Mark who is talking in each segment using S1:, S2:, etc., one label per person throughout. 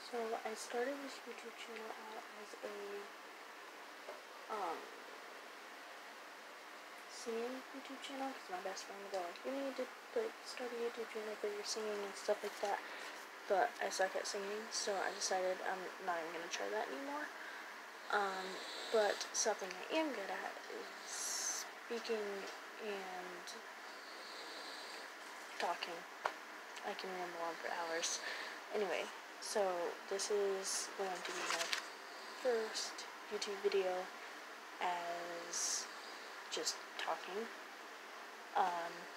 S1: So I started this YouTube channel out as a singing YouTube channel because my best friend was like, you need to start a YouTube channel for your singing and stuff like that. But I suck at singing, so I decided I'm not even gonna try that anymore. But something I am good at is speaking and talking. I can ramble on for hours. Anyway, so this is going to be my first YouTube video as just talking.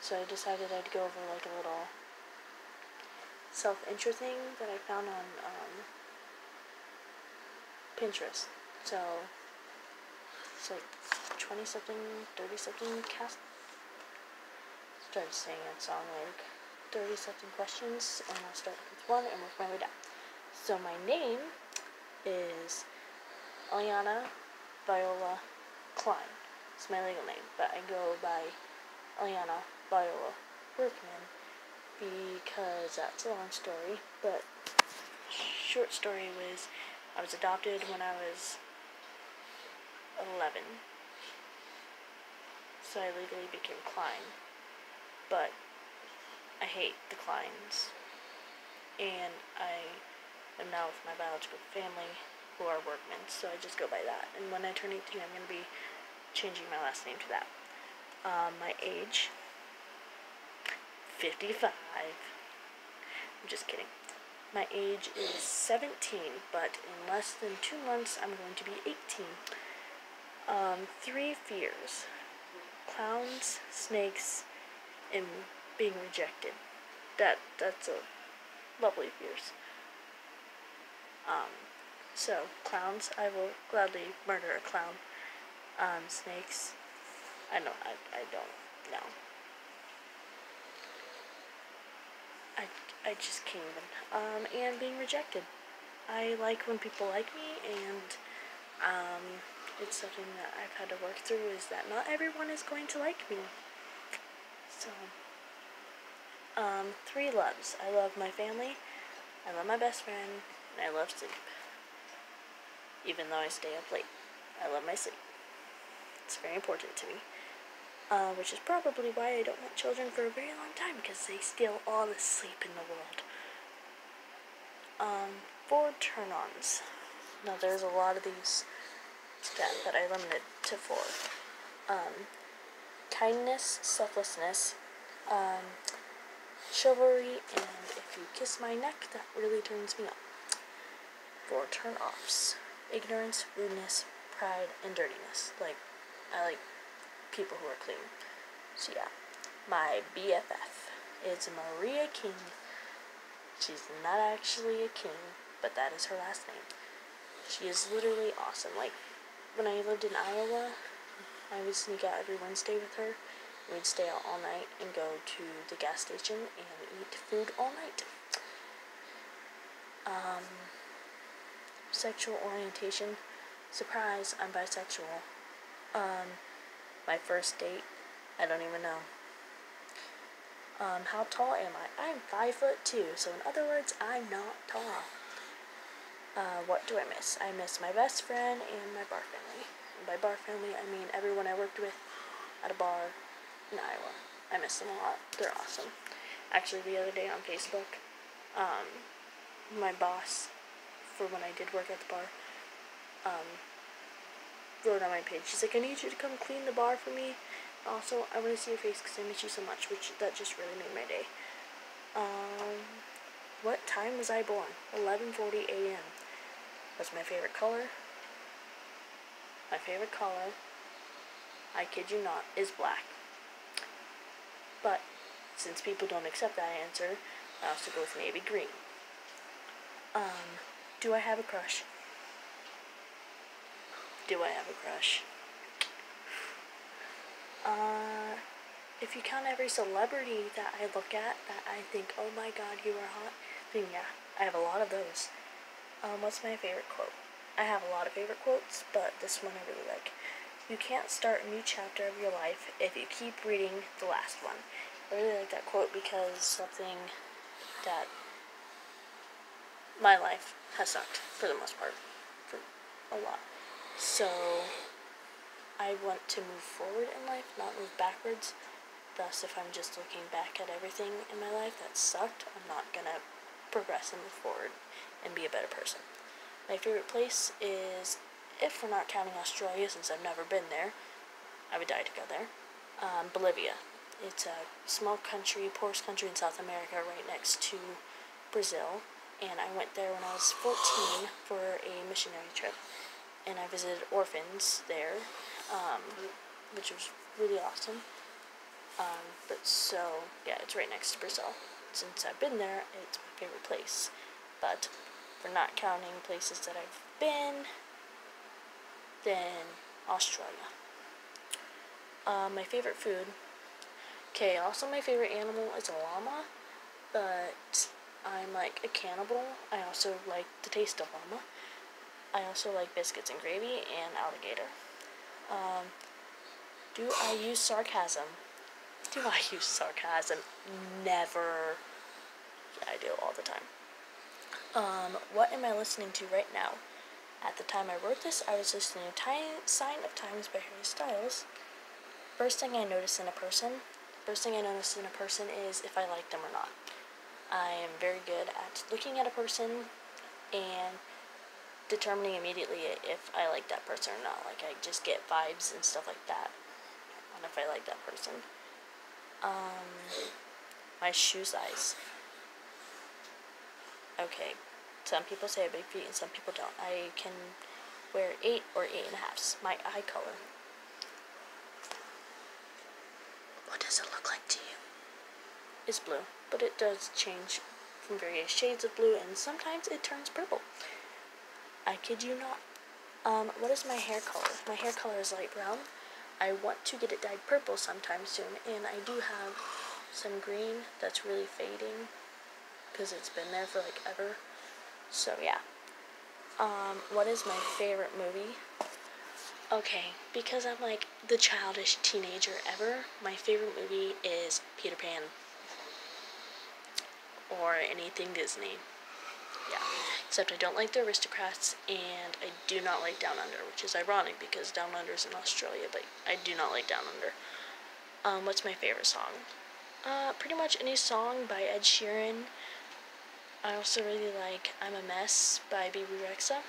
S1: So I decided I'd go over like a little self-intro thing that I found on Pinterest. So it's like 20-something, 30-something cast. Started saying that song like 30-something questions, and I'll start with one and work my way down. So my name is Eliana Viola Klein. It's my legal name, but I go by Eliana Viola Workman because that's a long story. But short story was I was adopted when I was 11, so I legally became Klein. But I hate the Kleins, and I am now with my biological family who are Workmen, so I just go by that. And when I turn 18, I'm going to be changing my last name to that. My age, 55. I'm just kidding. My age is 17, but in less than 2 months, I'm going to be 18. 3 fears: clowns, snakes, and being rejected. That's a lovely fears. So clowns, I will gladly murder a clown. Snakes, I don't know. I just can't even. And being rejected. I like when people like me, and it's something that I've had to work through, is that not everyone is going to like me. So 3 loves. I love my family, I love my best friend, and I love sleep. Even though I stay up late, I love my sleep. It's very important to me. Which is probably why I don't want children for a very long time, because they steal all the sleep in the world. 4 turn-ons. Now there's a lot of these that I limited to 4. Kindness, selflessness, chivalry, and if you kiss my neck, that really turns me on. 4 turn-offs: ignorance, rudeness, pride, and dirtiness. I like people who are clean. So yeah, my BFF is Maria King. She's not actually a king, but that is her last name. She is literally awesome. Like, when I lived in Iowa, I would sneak out every Wednesday with her. We'd stay out all night and go to the gas station and eat food all night. Sexual orientation. Surprise, I'm bisexual. My first date, I don't even know. How tall am I? I'm 5'2", so in other words, I'm not tall. What do I miss? I miss my best friend and my bar family. And by bar family, I mean everyone I worked with at a bar in Iowa. I miss them a lot. They're awesome. Actually, the other day on Facebook, my boss, for when I did work at the bar, wrote on my page, she's like, I need you to come clean the bar for me. Also, I want to see your face because I miss you so much, that just really made my day. What time was I born? 11:40 a.m. What's my favorite color? My favorite color, I kid you not, is black. But since people don't accept that answer, I also go with navy green. Do I have a crush? Do I have a crush? If you count every celebrity that I look at that I think, oh my god, you are hot, then yeah, I have a lot of those. What's my favorite quote? I have a lot of favorite quotes, but this one I really like. You can't start a new chapter of your life if you keep reading the last one. I really like that quote because something that my life has sucked for the most part, for a lot. So I want to move forward in life, not move backwards. Thus, if I'm just looking back at everything in my life that sucked, I'm not gonna progress and move forward and be a better person. My favorite place is, if we're not counting Australia, since I've never been there, I would die to go there, Bolivia. It's a small country, poorest country in South America, right next to Brazil. And I went there when I was 14 for a missionary trip. And I visited orphans there, which was really awesome. It's right next to Brazil. Since I've been there, it's my favorite place. But if we're not counting places that I've been, then Australia. My favorite food. Okay, also my favorite animal is a llama, but I'm like a cannibal. I also like the taste of llama. I also like biscuits and gravy and alligator. Do I use sarcasm? Never. Yeah, I do all the time. What am I listening to right now? At the time I wrote this, I was listening to Sign of Times by Harry Styles. First thing I notice in a person is if I like them or not. I am very good at looking at a person and determining immediately if I like that person or not. Like, I just get vibes and stuff like that on if I like that person. My shoe size. Okay, some people say I have big feet and some people don't. I can wear 8 or 8.5. My eye color. What does it look like to you? It's blue, but it does change from various shades of blue, and sometimes it turns purple. I kid you not. What is my hair color? My hair color is light brown. I want to get it dyed purple sometime soon, and I do have some green that's really fading because it's been there for like ever. So yeah. What is my favorite movie? Okay, because I'm like the childish teenager ever, my favorite movie is Peter Pan. Or anything Disney. Yeah. Except I don't like the Aristocrats, and I do not like Down Under, which is ironic because Down Under is in Australia, but I do not like Down Under. What's my favorite song? Pretty much any song by Ed Sheeran. I also really like I'm a Mess by BB Rexa.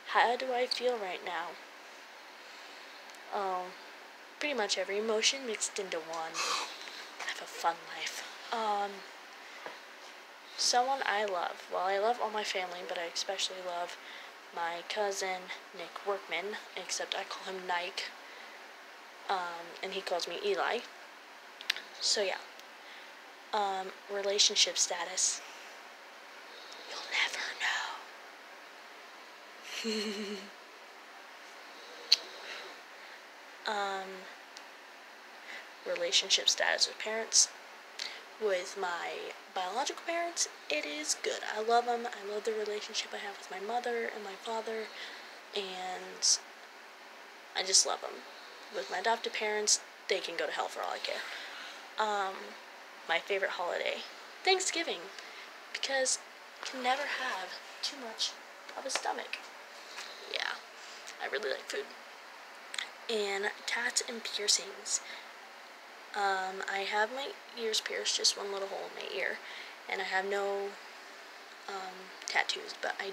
S1: How do I feel right now? Pretty much every emotion mixed into one. I have a fun life. Someone I love. Well, I love all my family, but I especially love my cousin, Nick Workman, except I call him Nike, and he calls me Eli. So yeah. Relationship status. You'll never know. Relationship status with parents. With my biological parents, it is good. I love them. I love the relationship I have with my mother and my father, and I just love them. With my adopted parents, they can go to hell for all I care. My favorite holiday, Thanksgiving, because you can never have too much of a stomach. Yeah, I really like food. And tats and piercings. I have my ears pierced, just one little hole in my ear, and I have no tattoos, but I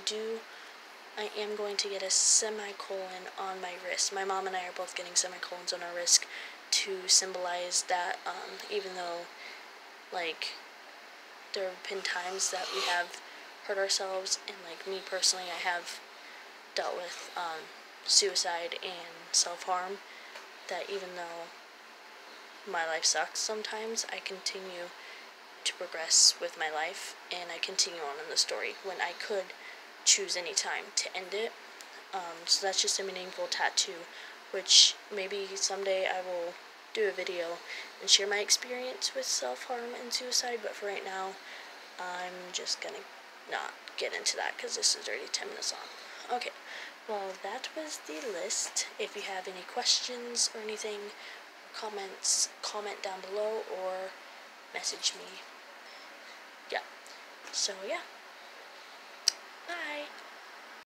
S1: am going to get a semicolon on my wrist. My mom and I are both getting semicolons on our wrist to symbolize that, even though, like, there have been times that we have hurt ourselves, and, like, me personally, I have dealt with suicide and self-harm, that even though my life sucks sometimes, I continue to progress with my life, and I continue on in the story when I could choose any time to end it. So that's just a meaningful tattoo, which maybe someday I will do a video and share my experience with self-harm and suicide, but for right now, I'm just gonna not get into that because this is already 10 minutes long. Okay, well, that was the list. If you have any questions or anything, comments, comment down below or message me. Yeah. So yeah.